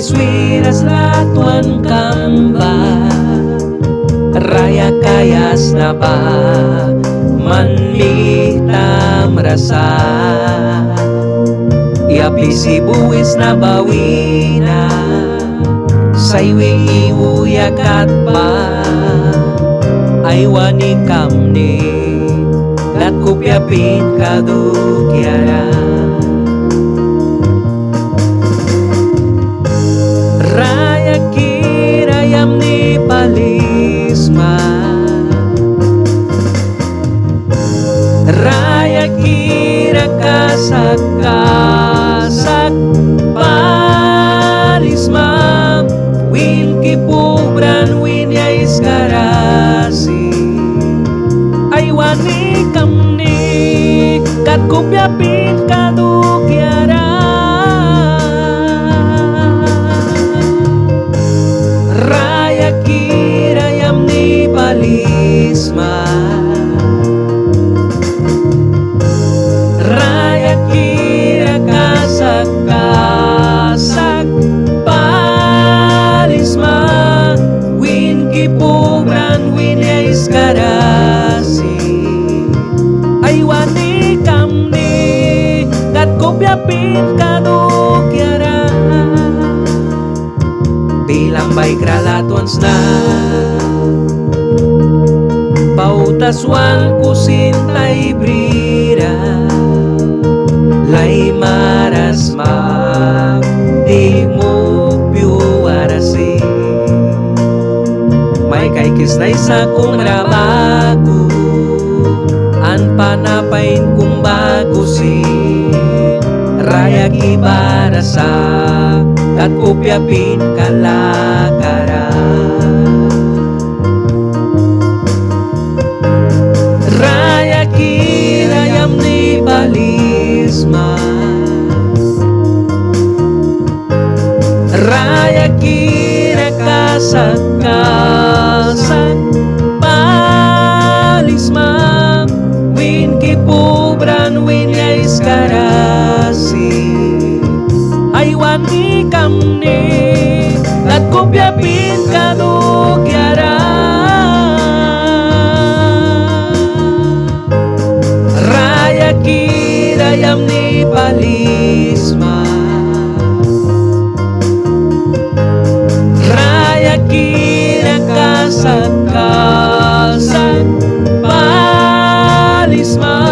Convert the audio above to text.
Iswiras latuan kamba raya kayas na ba manmita merasa iapi si buwis na bawina saywi iuyakat pa aywani kamni kat kupyapin kadukyara raya kirayam ni palisma raya kira kasak kasak palisma win kipubran win ya iskarasi aywani kamni kat kupyapin kadukyara raya kirayam ni palisma raya kira kasak kasak palisma win kipubran win ya iskarasi aywani kamni kat kupyapin kadukyara bilang baik ralatuans na pautaswan kusintay brira lay marasmak di mo piuarasi may kay kisnay sa kong rabago an panapain kong bagusin raya kibarasa kat kupyapin kalakara raya kirayam ni palisma raya kira kasak kasak palisma win kipubran win ya iskarasi aywani kamni kat kupyapin kadukyara raya kirayam ni palisma raya kira kasak kasak palisma